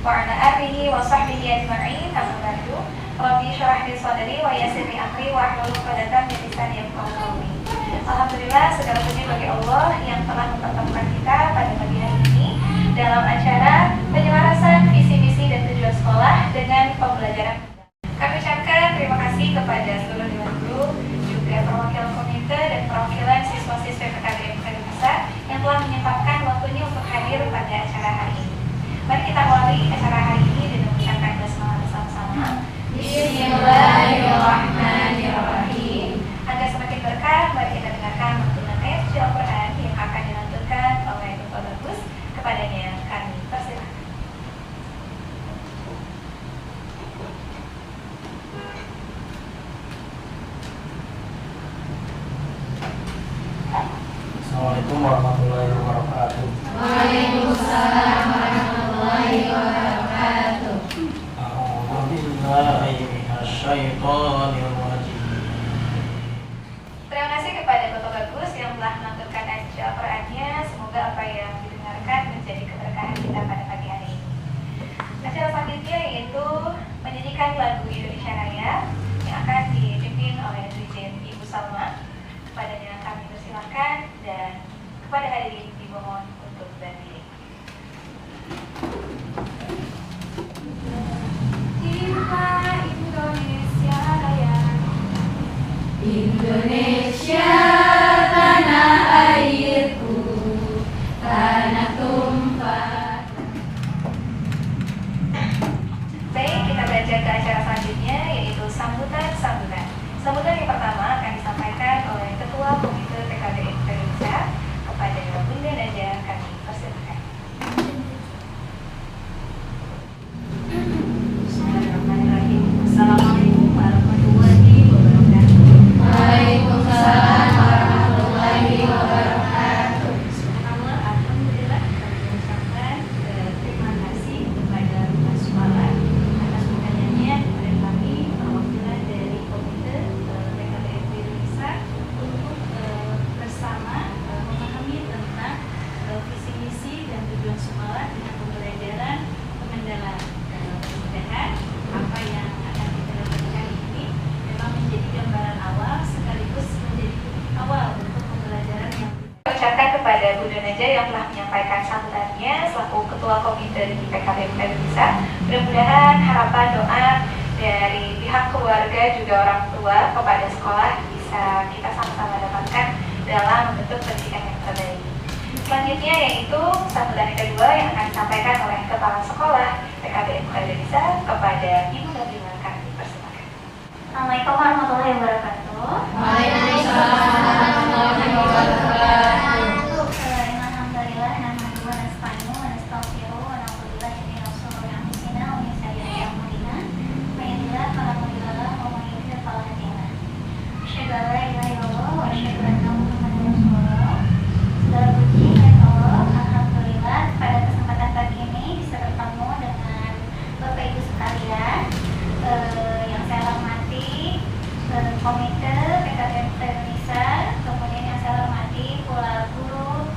wa ala alihi wa sahbihi ajma'in. Amma ba'du. Rabbi syrah li sadri wa yassir li amri wa hlul 'uqdatam min lisani yafqahu qawli. Alhamdulillah, segala puji bagi Allah yang telah mempertemukan kita pada pagi hari ini dalam acara penyelarasan visi misi dan tujuan sekolah dengan pembelajaran. Kami ucapkan terima kasih kepada seluruh dewan guru, juga perwakilan komite dan perwakilan siswa-siswi PKBM Indonesia yang telah menyempatkan waktunya untuk hadir pada acara hari ini. Mari kita awali acara hari ini dengan mengucapkan basmalah bersama-sama. Bismillahirrahmanirrahim. Agar semakin berkah, mari kita dengarkan lantunan ayat suci Al-Quran yang akan dilantunkan oleh Dr. Bagus. Kepadanya kami persilakan. Assalamualaikum warahmatullahi wabarakatuh. Waalaikumsalam warahmatullahi wabarakatuh. A'udzu billahi minasyaitonir rajim. Terima kasih kepada Bapak Bagus yang telah melantunkan ayat Al-Qur'annya. Semoga apa yang didengarkan menjadi keberkahan kita pada pagi hari ini. Acara selanjutnya yaitu pendidikan lagu Indonesia Raya yang akan dipimpin oleh Dirjen Ibu Salma. Kepadanya kami persilahkan dan kepada hadirin dimohon untuk berdiri. Cinta Indonesia Raya. Indonesia tanah airku, tanah tumpah. Baik, kita beranjak ke acara selanjutnya yaitu sambutan. Sambutan yang pertama akan disampaikan oleh Ketua Komite PKBM Indonesia kepada Bunda Naja. Kami persilakan. Bismillahirrahmanirrahim. Assalamualaikum warahmatullahi wabarakatuh. Waalaikumsalam warahmatullahi wabarakatuh. Pertama, alhamdulillah kami mengucapkan terima kasih kepada Pak Suara atas pertanyaannya kepada kami perwakilan dari Komite PKBM Indonesia untuk bersama memahami tentang visi misi dan tujuan sekolah dengan pembelajaran pengendalian. Mudah-mudahan apa yang akan kita lakukan kali ini memang menjadi gambaran awal sekaligus menjadi titik awal untuk pembelajaran yang ucapkan kepada Bunda Naja yang telah menyampaikan sambutannya selaku Ketua Komite di PKBM Indonesia. Mudah-mudahan harapan doa dari pihak keluarga juga orang tua kepada sekolah bisa kita sama-sama dapatkan dalam membentuk pendidikan yang terbaik. Selanjutnya yaitu sambutan yang kedua yang akan disampaikan oleh Kepala Sekolah PKBM Indonesia kepada Ibu Nabila. Kami persilakan. Assalamualaikum warahmatullahi wabarakatuh. Waalaikumsalam warahmatullahi wabarakatuh. Alhamdulillah, nahmaduhu wa nasta'inuhu wa nastaghfiruhu wa na'udzu billahi min shururi anfusina wa min sayyi'ati a'malina. May yahdihillahu fala mudilla lahu wa may yudlil fala hadiya lahu. Asyhadu an la ilaha illallah wa asyhadu anna Muhammadan Rasulullah. Segala puji bagi Allah, alhamdulillah pada kesempatan pagi ini bisa bertemu dengan Bapak Ibu sekalian yang saya hormati, Komite PKBM Indonesia, kemudian yang saya hormati pula guru,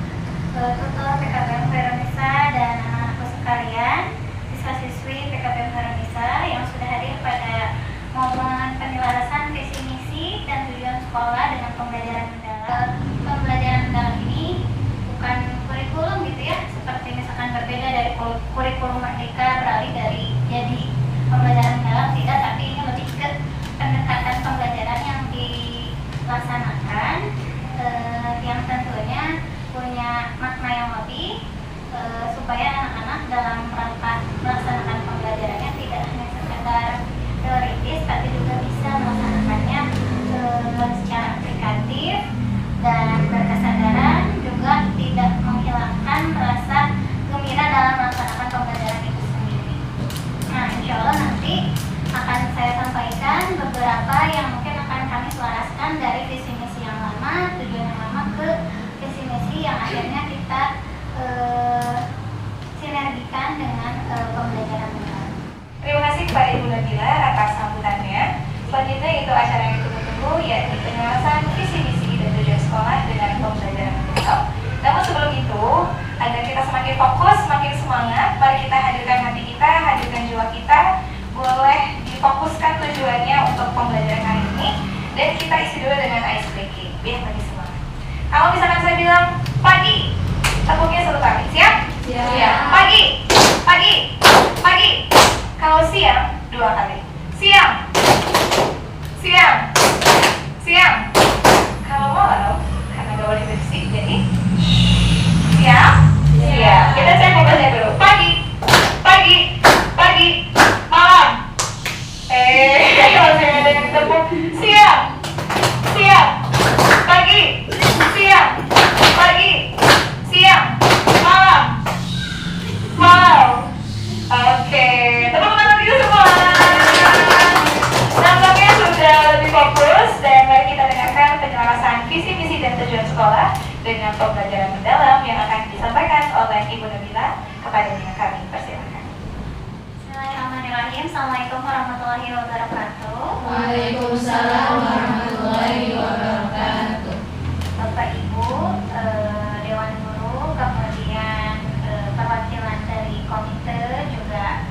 tutor PKBM Indonesia dan anak-anakku sekalian, siswa-siswi PKBM Indonesia yang sudah hadir pada momen penyelarasan visi misi dan tujuan sekolah dengan pembelajaran mendalam. Pembelajaran mendalam ini bukan kurikulum gitu ya, seperti misalkan berbeda dari kurikulum merdeka beralih dari jadi pembelajaran mendalam, tidak, tapi ini lebih ke pendekatan pembelajaran yang dilaksanakan yang tentunya punya makna yang lebih supaya anak-anak dalam rangka melaksanakan pembelajarannya tidak hanya sekedar teoritis tapi juga bisa melaksanakannya secara aplikatif dan berkesadaran, juga tidak menghilangkan rasa gembira dalam melaksanakan pembelajaran itu sendiri. Nah, insya Allah nanti akan saya sampaikan beberapa yang mungkin akan kami selaraskan dari visi misi yang lama, tujuan yang lama ke visi misi yang akhirnya kita sinergikan dengan pembelajaran mendalam. Terima kasih kepada Ibu Nabila atas sambutannya. Selanjutnya itu acara yang ditunggu-tunggu yaitu penyelarasan visi misi dan tujuan sekolah dengan pembelajaran mendalam. Namun sebelum itu, agar kita semakin fokus, semakin semangat, mari kita hadirkan hati kita Kalau misalkan saya bilang pagi, tepuknya satu kali. Siap? Siap. Pagi, pagi, pagi. Kalau siang, 2 kali. Siang, siang, siang. Kalau malam, karena gak boleh berisik, jadi siang, siang. Kita cek mobilnya dulu. Pagi, pagi, pagi, malam. Masih ada yang tepuk. Siang, siang, pagi, siang, pagi, siang, malam, malam. Oke, tepuk tangan dulu semua. Nampaknya sudah lebih fokus dan mari kita dengarkan penjelasan visi misi dan tujuan sekolah dengan pembelajaran mendalam yang akan disampaikan oleh Ibu Nabila kepada kami. Persilakan. Bismillahirrahmanirrahim. Assalamualaikum warahmatullahi wabarakatuh. Waalaikumsalam warahmatullahi wabarakatuh. Bapak Ibu, Dewan Guru, kemudian perwakilan dari komite, juga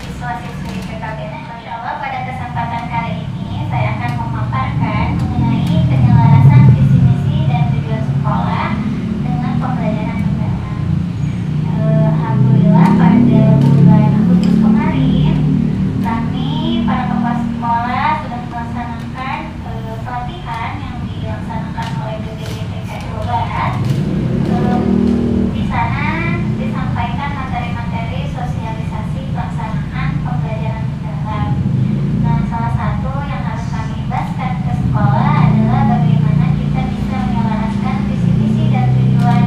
siswa-siswi PKBM. Masya Allah, pada kesempatan kali ini saya akan memaparkan mengenai penyelarasan visi misi dan tujuan sekolah dengan pembelajaran mendalam. Alhamdulillah pada bulan Agustus kemarin kami para kepala sekolah sudah melaksanakan pelatihan yang dilaksanakan oleh BPDT Jawa Barat. Di sana disampaikan materi-materi sosialisasi pelaksanaan pembelajaran mendalam. Nah, salah satu yang harus kami ibaskan ke sekolah adalah bagaimana kita bisa menyelaraskan visi-misi dan tujuan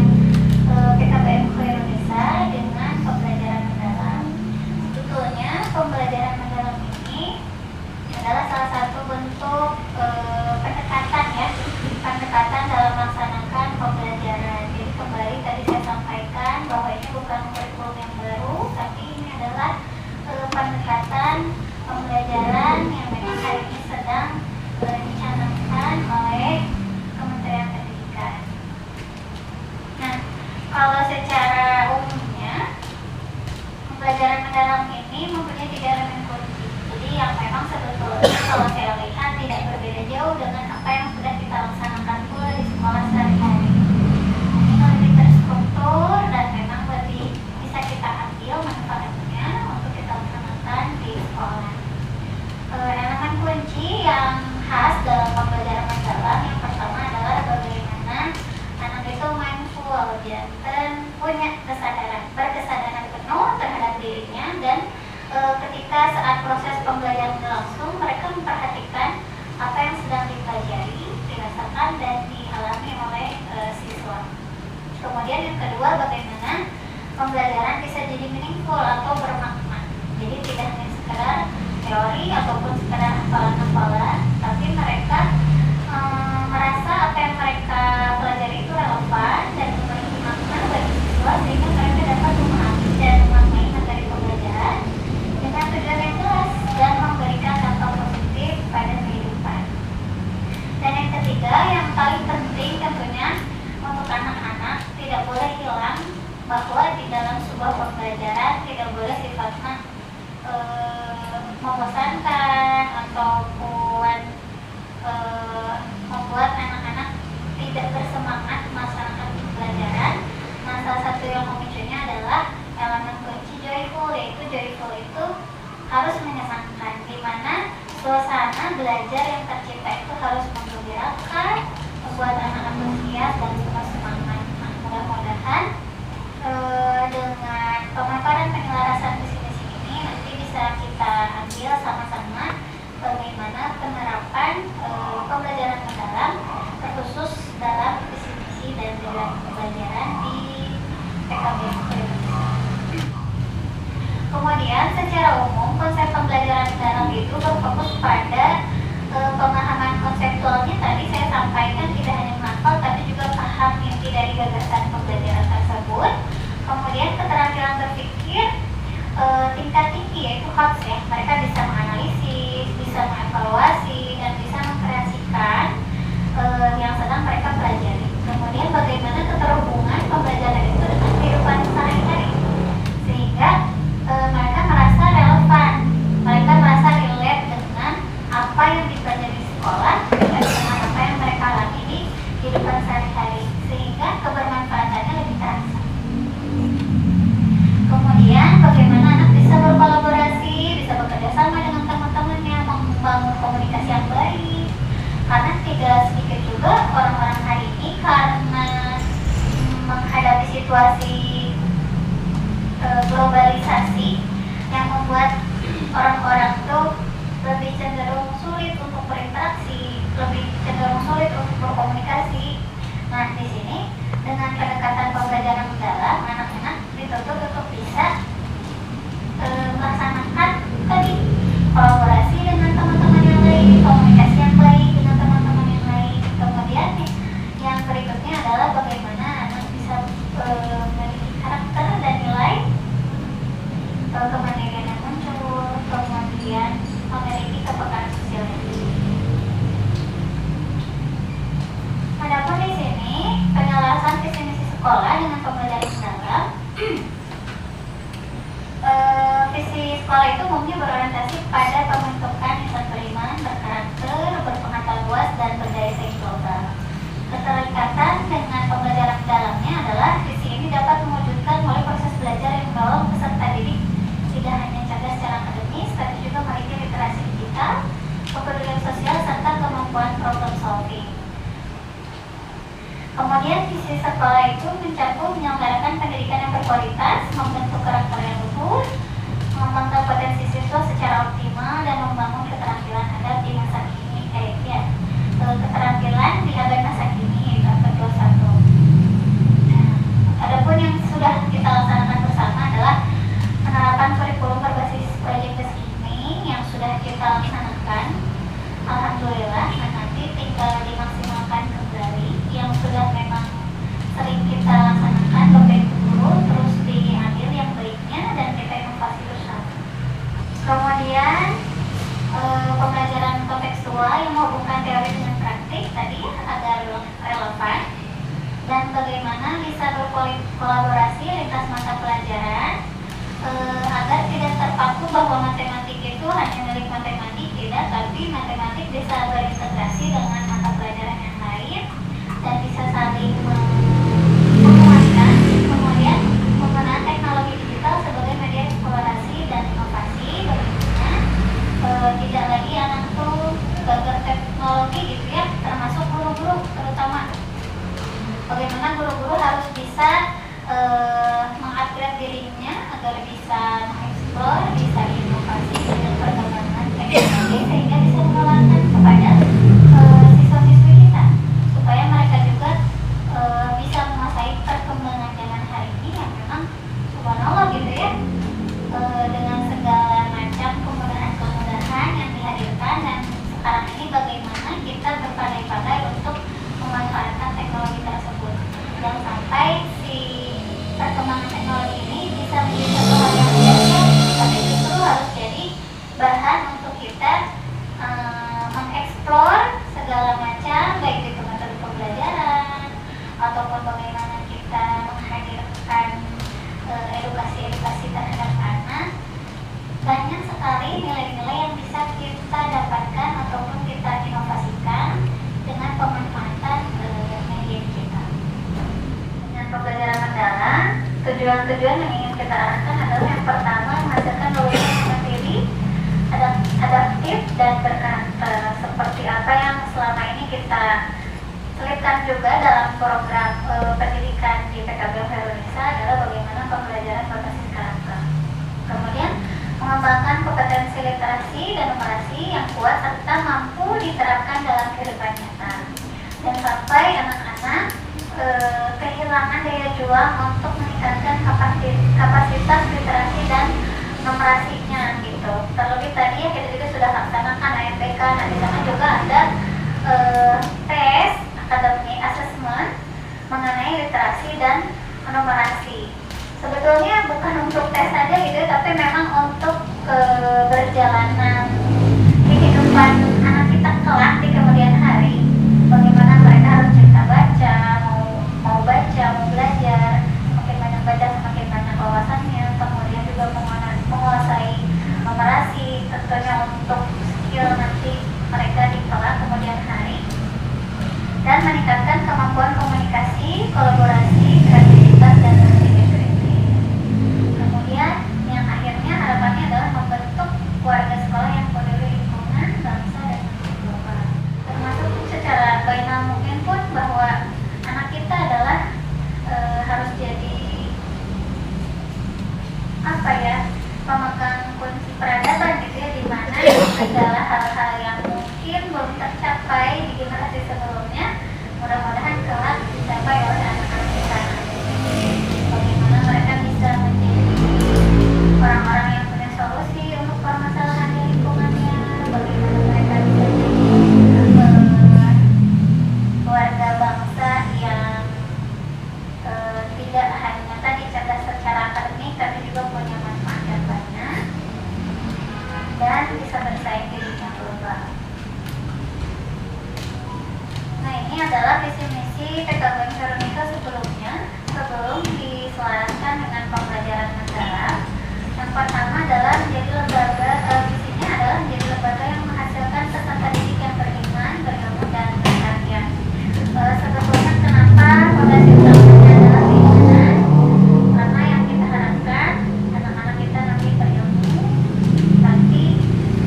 PKBM Khairunisa dengan pembelajaran mendalam. Sebetulnya pembelajaran mendalam ini adalah salah satu bentuk pendekatan ya, pendekatan dalam melaksanakan pembelajaran. Jadi kembali tadi saya sampaikan bahwa ini bukan kurikulum yang baru, tapi ini adalah pendekatan pembelajaran yang memang hari ini sedang dicanangkan oleh Kementerian Pendidikan. Nah, kalau secara umumnya pembelajaran mendalam ini mempunyai 3 elemen kunci. Jadi yang memang sebetulnya kalau saya lihat tidak berbeda jauh dengan apa yang sudah kita laksanakan pula di sekolah sehari-hari. Ini lebih terstruktur dan memang lebih bisa kita ambil manfaatnya untuk kita laksanakan di sekolah. Elemen kunci yang khas dalam pembelajaran mendalam yang pertama adalah bagaimana anak itu mindful dan punya kesadaran, berkesadaran penuh terhadap dirinya, dan ketika saat proses pembelajaran berlangsung mereka memperhatikan apa yang sedang dipelajari, dirasakan dan dialami oleh siswa. Kemudian yang kedua, bagaimana pembelajaran bisa jadi meaningful atau bermakna. Jadi tidak hanya sekedar teori ataupun sekedar hafalan-hafalan, tapi mereka merasa apa yang mereka pelajari itu relevan dan memiliki makna bagi siswa, sehingga mereka dapat memahami dan memaknai materi pembelajaran dengan tujuan yang jelas dan memberikan dampak positif pada kehidupan. Dan yang ketiga, yang paling penting tentunya untuk anak-anak, tidak boleh hilang bahwa di dalam sebuah pembelajaran tidak boleh sifatnya membosankan ataupun membuat anak-anak tidak bersemangat melaksanakan pembelajaran. Nah, salah satu yang memicunya adalah elemen kunci joyful, yaitu joyful itu harus menyenangkan, di mana suasana belajar yang tercipta itu harus menggembirakan, membuat anak antusias dan juga semangat. Nah, mudah-mudahan dengan pemaparan penyelarasan visi-misi ini nanti bisa kita ambil sama-sama bagaimana penerapan pembelajaran mendalam terkhusus dalam visi-misi dan tujuan pembelajaran di PKBM Khairunisa. Kemudian secara umum konsep pembelajaran mendalam itu berfokus pada pemahaman konseptualnya. Tadi saya sampaikan tidak hanya menghafal tapi juga paham inti dari gagasan pembelajaran tersebut. Kemudian keterampilan berpikir tingkat tinggi, yaitu HOTS ya. Mereka bisa menganalisis, bisa mengevaluasi, dan bisa mengkreasikan yang sedang mereka pelajari. Kemudian bagaimana keterhubungan pembelajaran itu dengan kehidupan sehari-hari, sehingga mereka merasa relevan, mereka merasa relate dengan apa yang dipelajari di sekolah dan dengan apa yang mereka alami di kehidupan sehari-hari. bagaimana anak bisa berkolaborasi, bisa bekerja sama dengan teman-temannya, membangun komunikasi yang baik. Karena tidak sedikit juga orang-orang hari ini karena menghadapi situasi globalisasi yang membuat orang-orang tuh lebih cenderung sulit untuk berinteraksi, lebih cenderung sulit untuk berkomunikasi. Nah, di sini dengan pendekatan pembelajaran mendalam, anak-anak dituntut untuk bisa melaksanakan tadi kolaborasi dengan teman-teman yang lain, komunikasi yang baik dengan teman-teman yang lain. Kemudian yang berikutnya adalah bagaimana anak bisa memiliki karakter dan nilai, kemandirian yang muncul, kemudian memiliki kepekaan sosial yang tinggi. Adapun di sini penyelesaian visi misi sekolah dengan pembelajaran mendalam. Visi sekolah itu umumnya berorientasi pada pembentukan insan beriman, berkarakter, berpengetahuan luas, dan berdaya saing global. Keterikatan dengan pembelajaran mendalamnya adalah visi ini dapat mewujudkan melalui proses belajar yang mendorong peserta didik tidak hanya cerdas secara akademis, tapi juga memiliki literasi digital, kepedulian sosial, serta kemampuan problem solving. Kemudian visi sekolah itu mencakup menyelenggarakan pendidikan yang berkualitas, membentuk karakter yang luhur, mengembangkan potensi siswa secara optimal, dan membangun keterampilan adab di masa kini. Keterampilan di abad masa kini itu abad 21. Nah, adapun yang sudah kita laksanakan bersama adalah penerapan kurikulum berbasis project based learning yang sudah kita laksanakan. Alhamdulillah, nanti tinggal dimaksimalkan kembali yang sudah memang sering kita laksanakan Bapak Ibu Guru, terus diambil yang baiknya dan kita inovasi bersama. Kemudian pembelajaran kontekstual yang menghubungkan teori dengan praktik tadi agar relevan, dan bagaimana bisa berkolaborasi lintas mata pelajaran agar tidak terpaku bahwa matematik itu hanya milik matematik, tidak, tapi matematik bisa berintegrasi dengan mata pelajaran yang lain dan bisa saling menguatkan. Kemudian penggunaan teknologi digital sebagai media eksplorasi dan inovasi, bagaimana tidak lagi anak tuh belajar teknologi gitu ya, termasuk guru-guru terutama. Bagaimana guru-guru harus bisa mengupgrade dirinya agar bisa mengeksplor, bisa inovasi dengan perkembangan teknologi sehingga bisa menularkan kepada siswa-siswi kita supaya mereka juga bisa menguasai perkembangan zaman hari ini yang memang subhanallah gitu ya, dengan segala macam kemudahan-kemudahan yang dihadirkan. Dan sekarang ini bagaimana kita berpandai-pandai untuk memanfaatkan teknologi tersebut dan sampai si perkembangan teknologi ini bisa menjadi satu hal yang biasa, tapi justru harus jadi bahan untuk kita mengeksplor segala macam, baik itu metode pembelajaran ataupun bagaimana kita menghadirkan edukasi-edukasi terhadap anak. Banyak sekali nilai-nilai yang bisa kita dapatkan ataupun kita inovasikan dengan pemanfaatan media kita. Dengan pembelajaran mendalam, tujuan-tujuan yang ingin kita arahkan adalah yang pertama, menghasilkan lulusan yang mandiri, adaptif, dan berkarakter. Seperti apa yang selama ini kita selipkan juga dalam program pendidikan di PKB Indonesia adalah bagaimana pembelajaran berbasis karakter. Kemudian mengembangkan kompetensi literasi dan numerasi yang kuat serta mampu diterapkan dalam kehidupan nyata, dan sampai anak-anak kehilangan daya juang untuk meningkatkan kapasitas literasi dan numerasinya gitu. Terlebih tadi ya kita juga sudah laksanakan AMPK. Nah, di sana juga ada tes academic assessment mengenai literasi dan numerasi. Sebetulnya bukan untuk tes saja gitu, tapi memang untuk berjalanan kehidupan anak kita kelak di kemudian hari. Bagaimana mereka harus cinta baca, mau baca, mau belajar, semakin banyak baca semakin banyak wawasannya. Kemudian juga menguasai numerasi, tentunya untuk skill nanti mereka di kelak kemudian hari, dan meningkatkan kemampuan komunikasi, kolaborasi, kreativitas, dan integriti. Kemudian yang tidak hanya tadi cerdas secara akademik, tapi juga punya manfaat yang banyak dan bisa bersaing di dunia global. Nah, ini adalah visi misi PKB Veronica sebelumnya, sebelum diselaraskan dengan pembelajaran mendalam. Yang pertama adalah menjadi lembaga, visinya adalah menjadi lembaga yang menghasilkan peserta didik yang beriman, berilmu, dan berkarya. Sebetulnya kenapa fondasi utamanya adalah keimanan? Karena yang kita harapkan anak-anak kita nanti berilmu, tapi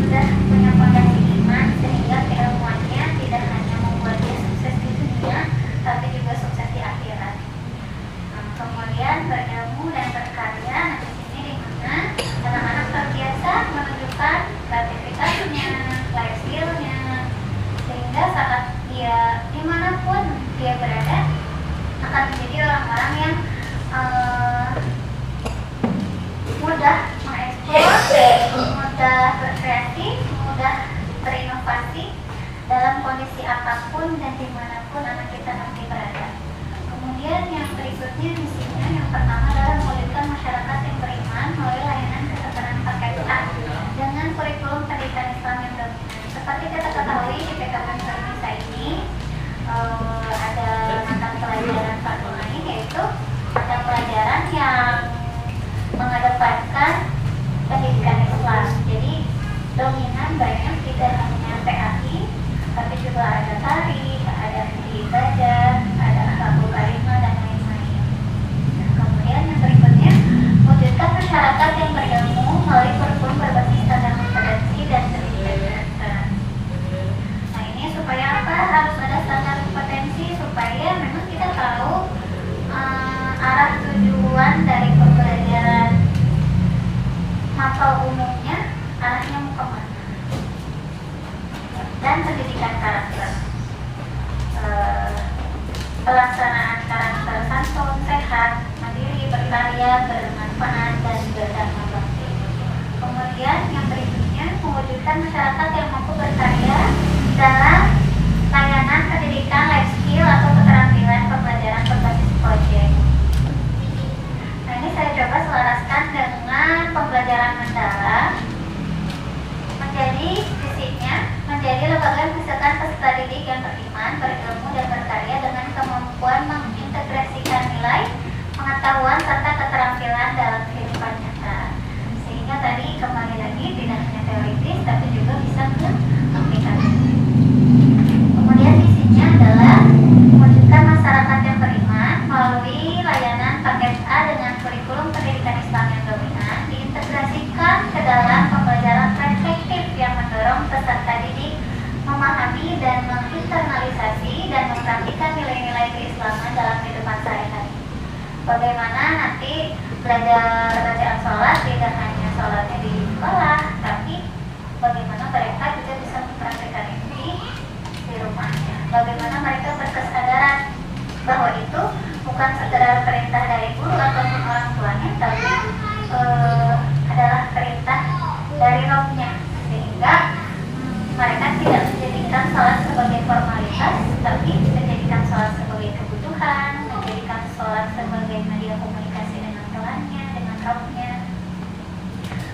sudah punya fondasi iman sehingga keilmuannya tidak hanya membuat dia sukses di dunia, tapi juga sukses di akhirat. Kemudian berilmu dan berkarya. Nah, di sini di mana anak-anak terbiasa menunjukkan kreativitasnya, life skill-nya, sehingga saat dia dimanapun dia berada akan menjadi orang-orang yang mudah mengeksplor, mudah berkreasi, mudah berinovasi dalam kondisi apapun dan dimanapun anak kita nanti berada. Kemudian yang berikutnya misinya yang pertama adalah mewujudkan masyarakat yang beriman melalui layanan kesetaraan paket A dengan kurikulum pendidikan Islam yang dominan. Seperti kita ketahui di PKB Indonesia ini ada mata pelajaran Fardu Ain, yaitu mata pelajaran yang mengedepankan pendidikan Islam. Jadi dominan banyak, tidak hanya PAI, tapi juga ada tari, ada ibadah, ada akhlakul karimah dan lain-lain. Nah, kemudian yang berikutnya wujudkan masyarakat yang berilmu melalui kurikulum berbasis standar kompetensi dan pendidikan dasar. Nah, ini supaya apa? Harus ada standar kompetensi supaya memang kita tahu arah tujuan dari pembelajaran mapel umumnya, arahnya mau kemana. Dan pendidikan karakter, pelaksanaan karakter santun, sehat, mandiri, berkarya, bermanfaat, dan berdharma bakti. Kemudian yang berikutnya mewujudkan masyarakat yang mampu berkarya dalam layanan pendidikan life skill atau keterampilan pembelajaran berbasis proyek. Nah, ini saya coba selaraskan dengan pembelajaran mendalam. Menjadi visinya menjadi lembaga yang menghasilkan peserta didik yang beriman, berilmu, dan berkarya dengan kemampuan mengintegrasikan nilai, pengetahuan, serta keterampilan dalam kehidupan nyata. Sehingga tadi kembali lagi tidak hanya teoritis, tapi juga bisa beraplikasi. Kemudian visinya adalah mewujudkan masyarakat yang beriman melalui layanan paket A dengan kurikulum pendidikan Islam yang dominan, diintegrasikan ke dalam pembelajaran reflektif yang mendorong peserta didik memahami dan menginternalisasi dan mempraktikkan nilai-nilai keislaman dalam kehidupan sehari-hari. Bagaimana nanti belajar bacaan sholat tidak hanya sholatnya di sekolah, tapi bagaimana mereka juga bisa mempraktikkan ini di rumahnya. Bagaimana mereka berkesadaran bahwa itu bukan sekedar perintah dari guru ataupun orang tuanya, tapi adalah perintah dari Rabb-nya, sehingga mereka tidak menjadikan sholat sebagai formalitas, tapi menjadikan sholat sebagai kebutuhan, menjadikan sholat sebagai media komunikasi dengan Tuhannya, dengan Rabb-nya.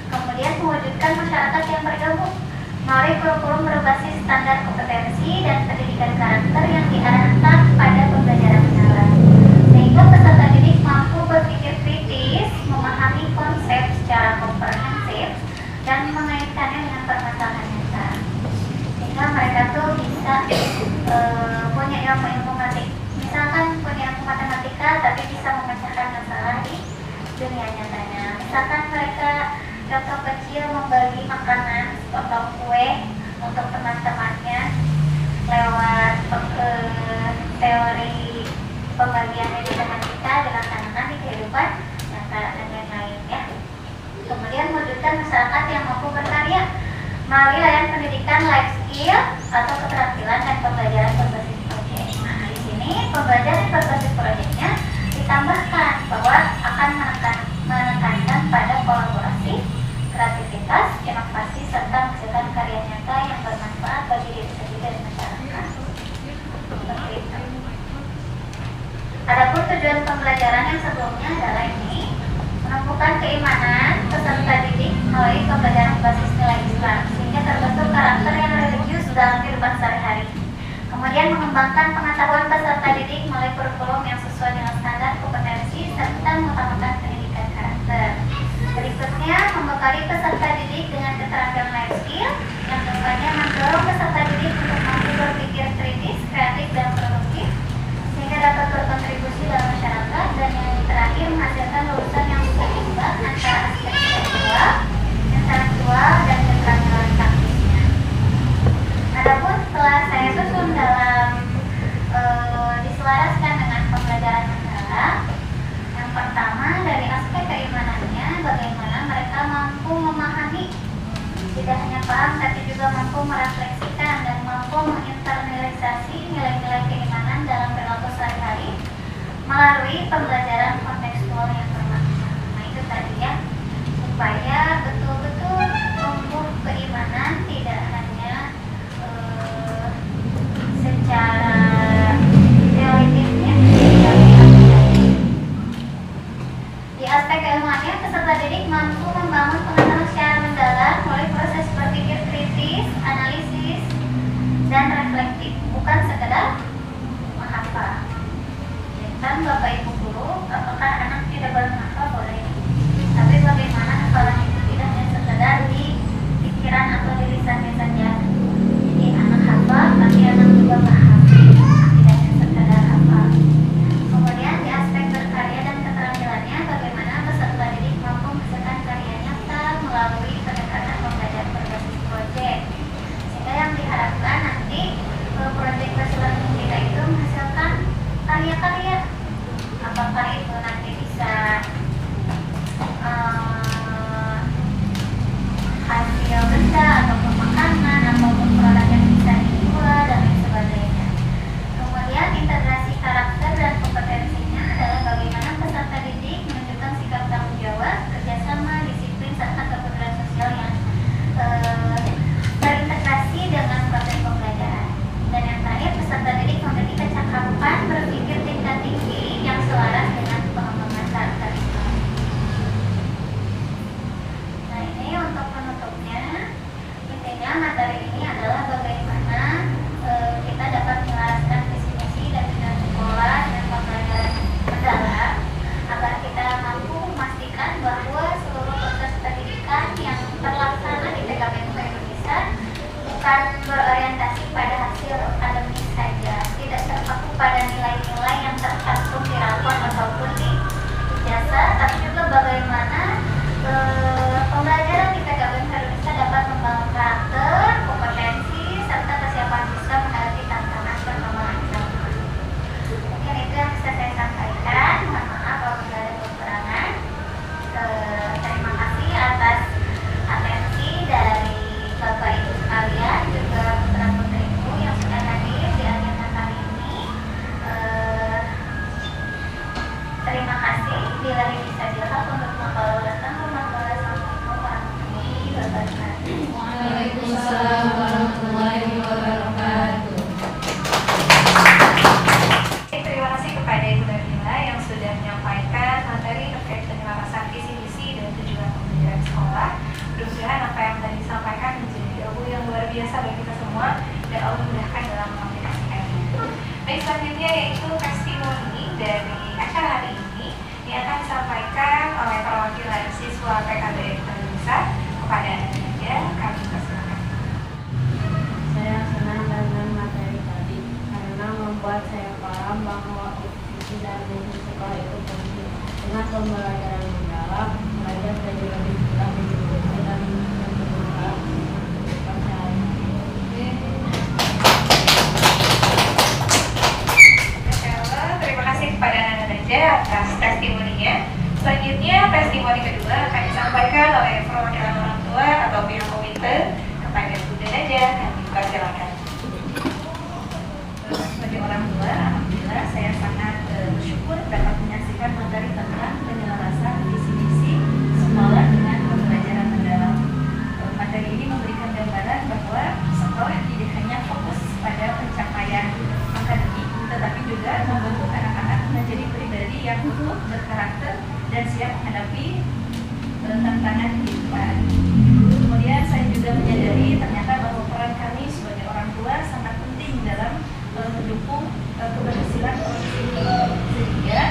Kemudian mewujudkan masyarakat yang berilmu melalui kurikulum berbasis standar kompetensi dan pendidikan karakter yang diarahkan pada pembelajaran mendalam, sehingga peserta didik mampu berpikir kritis, memahami konsep secara komprehensif, dan mengaitkannya dengan permasalahan nyata, sehingga mereka tuh bisa punya ilmu matematik. Misalkan punya ilmu matematika, tapi bisa memecahkan masalah di dunia nyatanya. Misalkan mereka contoh kecil membagi makanan atau kue untuk teman-temannya lewat teori pembagian matematika dilaksanakan di kehidupan nyata dan lain-lain ya. Kemudian mewujudkan masyarakat yang mampu berkarya melalui layanan pendidikan life skill atau keterampilan dan pembelajaran berbasis proyek. Nah, di sini pembelajaran berbasis proyeknya ditambahkan bahwa akan menekankan pada kolaborasi, kreativitas, inovasi, serta menghasilkan karya nyata yang bermanfaat bagi diri sendiri dan masyarakat. Seperti itu. Adapun tujuan pembelajaran yang mengembangkan pengetahuan peserta didik melalui kurikulum yang sesuai dengan standar kompetensi serta mengutamakan pendidikan karakter. Berikutnya, membekali peserta didik dengan keterampilan life skill yang tujuannya mendorong peserta didik untuk mampu berpikir kritis, kreatif, dan produktif sehingga dapat berkontribusi dalam masyarakat, dan yang terakhir menghasilkan lulusan yang seimbang antara aspek intelektual, dan keterampilan praktisnya. Adapun setelah saya susun dalam diselaraskan dengan pembelajaran mendalam, yang pertama dari aspek keimanannya, bagaimana mereka mampu memahami, tidak hanya paham tapi juga mampu merefleksikan dan mampu menginternalisasi nilai-nilai keimanan dalam perilaku sehari-hari melalui pembelajaran kontekstual yang bermakna. Nah itu tadi ya, supaya betul-betul tumbuh keimanan tidak hanya secara teoritisnya, di aspek keilmuannya peserta didik mampu membangun pengetahuan secara mendalam melalui proses berpikir kritis, analisis, dan reflektif, bukan sekedar menghafal. Kan Bapak Ibu guru, apakah anak tidak boleh menghafal? Boleh, tapi bagaimana hafalan itu tidak hanya sekedar di pikiran atau di lisannya saja. Jadi anak hafal tapi anak juga paham, tidak hanya sekedar hafal. Kemudian di aspek berkarya dan keterampilannya, bagaimana peserta didik mampu menghasilkan karya nyata melalui pendekatan pembelajaran berbasis proyek, sehingga yang diharapkan nanti proyek keseluruhan kita itu menghasilkan karya-karya. Apakah itu nanti bisa hasil benda ataupun makanan ataupun produk yang bisa dijual dan lain sebagainya. Kemudian integrasi karakter dan kompetensinya adalah bagaimana peserta didik menunjukkan sikap tanggung jawab, kerjasama, disiplin, serta kepedulian sosial yang terintegrasi dengan proses pembelajaran. Dan yang terakhir, peserta didik memiliki kecakapan berpikir tingkat tinggi yang selaras dengan pengembangan karakter itu. Nah ini untuk penutupnya, intinya materi ini adalah bagaimana kita dapat menyelaraskan visi misi dan tujuan sekolah dengan pembelajaran mendalam agar kita mampu memastikan bahwa seluruh proses pendidikan yang terlaksana di PKBM Indonesia bukan berorientasi pada hasil akademis saja, tidak terpaku pada nilai-nilai yang tercantum di rapor ataupun di ijazah, tapi juga bagaimana pembelajaran di PKBM Indonesia dapat membangun karakter, kompetensi, serta kesiapan siswa menghadapi tantangan perkembangan zaman. Mungkin itu yang bisa saya sampaikan. Mohon maaf apabila ada kekurangan. Terima kasih atas atensi dari Bapak Ibu sekalian, juga putra putriku yang sudah hadir di agenda kali ini. Terima kasih. Bila bisa dilihat untuk mengkaulkan Assalamualaikum warahmatullahi wabarakatuh. Waalaikumsalam warahmatullahi wabarakatuh. Terima kasih kepada Ibu Nabila yang sudah menyampaikan materi terkait penyelarasan visi misi dan tujuan pembelajaran sekolah. Mudah-mudahan apa yang tadi disampaikan menjadi ilmu yang luar biasa bagi kita semua dan Allah mudahkan dalam mengaplikasikannya. Baik, selanjutnya yaitu testimoni dari acara hari ini yang akan disampaikan oleh perwakilan siswa PKBM Indonesia kepada Anda. Kami persilakan. Saya senang dengan materi tadi karena membuat saya paham bahwa visi dan misi sekolah itu penting. Dengan pembelajaran mendalam, belajar jadi lebih jelas, lebih betul dan mempermudah percaya. Terima kasih kepada Nana Naja atas testimoninya. Selanjutnya testimoni kedua akan disampaikan oleh perwakilan orang tua atau pihak komite kepada Bunda Naja. Kami persilakan. Sebagai orang tua, alhamdulillah saya sangat bersyukur dapat menyaksikan materi tentang penyelarasan visi misi sekolah dengan pembelajaran mendalam. Materi ini memberikan gambaran bahwa sekolah tidak hanya fokus pada pencapaian akademik, tetapi juga membentuk anak-anak menjadi pribadi yang utuh, berkarakter, dan siap menghadapi tantangan kehidupan. Kemudian saya juga menyadari ternyata bahwa peran kami sebagai orang tua sangat penting dalam mendukung keberhasilan proses ini. Sehingga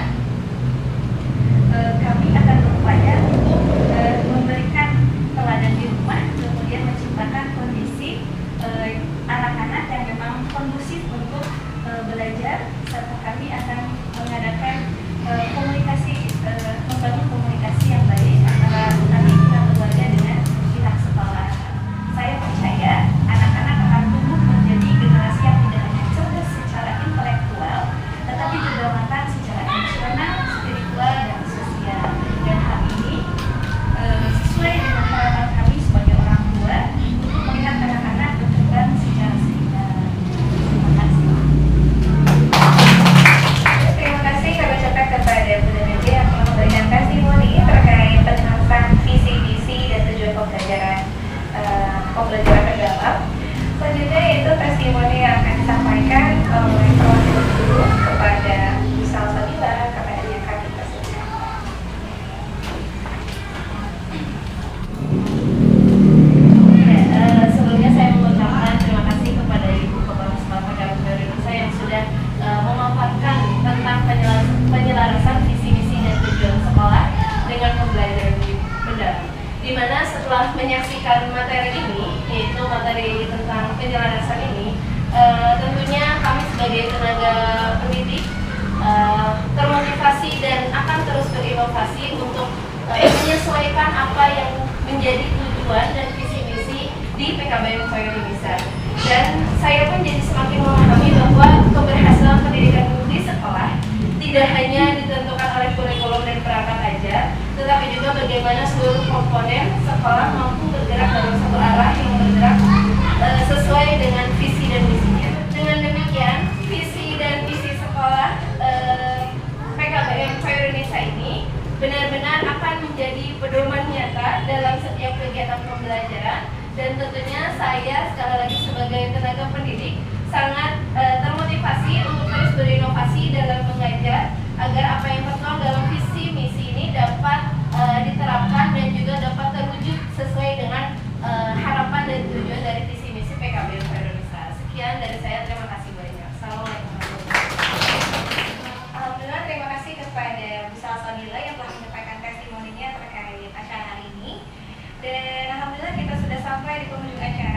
kami akan berupaya untuk memberikan teladan di rumah, kemudian menciptakan kondisi anak-anak yang memang kondusif untuk belajar, serta kami akan mengadakan komunikasi, membangun komunikasi yang baik antara kami pihak keluarga dengan pihak sekolah. Saya percaya anak-anak akan tumbuh menjadi generasi yang tidak hanya cerdas secara intelektual, tetapi juga matang secara emosional, spiritual, dan sosial. Dan hal ini sesuai dengan harapan kami sebagai orang tua untuk melihat anak-anak berkembang secara seimbang. Terima kasih. Terima kasih kami ucapkan kepada Bu DPD yang telah memberikan testimoni terkait penjelasan visi misi dan tujuan pembelajaran mendalam. Selanjutnya yaitu testimoni yang akan disampaikan oleh perwakilan guru kepada Bu Salsabila, kepada yang kami persilakan. Sebelumnya saya mengucapkan terima kasih kepada Ibu Kepala Sekolah PKBM Indonesia yang sudah memaparkan tentang penyelarasan visi misi dan tujuan sekolah dengan pembelajaran mendalam. Di mana setelah menyaksikan materi ini, yaitu materi tentang penyelarasan ini, tentunya kami sebagai tenaga pendidik termotivasi dan akan terus berinovasi untuk menyesuaikan apa yang menjadi tujuan dan visi misi di PKBM Indonesia. Dan saya pun jadi semakin memahami bahwa keberhasilan pendidikan di sekolah tidak hanya ditentukan oleh kurikulum dan perangkat aja, tetapi juga bagaimana seluruh komponen sekolah mampu bergerak dalam satu arah yang bergerak sesuai dengan visi dan misinya. Dengan demikian, visi dan misi sekolah PKBM Indonesia ini benar-benar akan menjadi pedoman nyata dalam setiap kegiatan pembelajaran, dan tentunya saya sekali lagi sebagai tenaga pendidik sangat termotivasi untuk terus berinovasi dalam mengajar agar apa yang tertuang dalam visi misi ini dapat diterapkan dan juga dapat terwujud sesuai dengan harapan dan tujuan dari visi misi PKBM Indonesia. Sekian dari saya, terima kasih banyak. Assalamualaikum warahmatullahi wabarakatuh. Alhamdulillah, terima kasih kepada Bu Salsabila yang telah menyampaikan testimoninya terkait acara hari ini. Dan alhamdulillah kita sudah sampai di penghujung acara.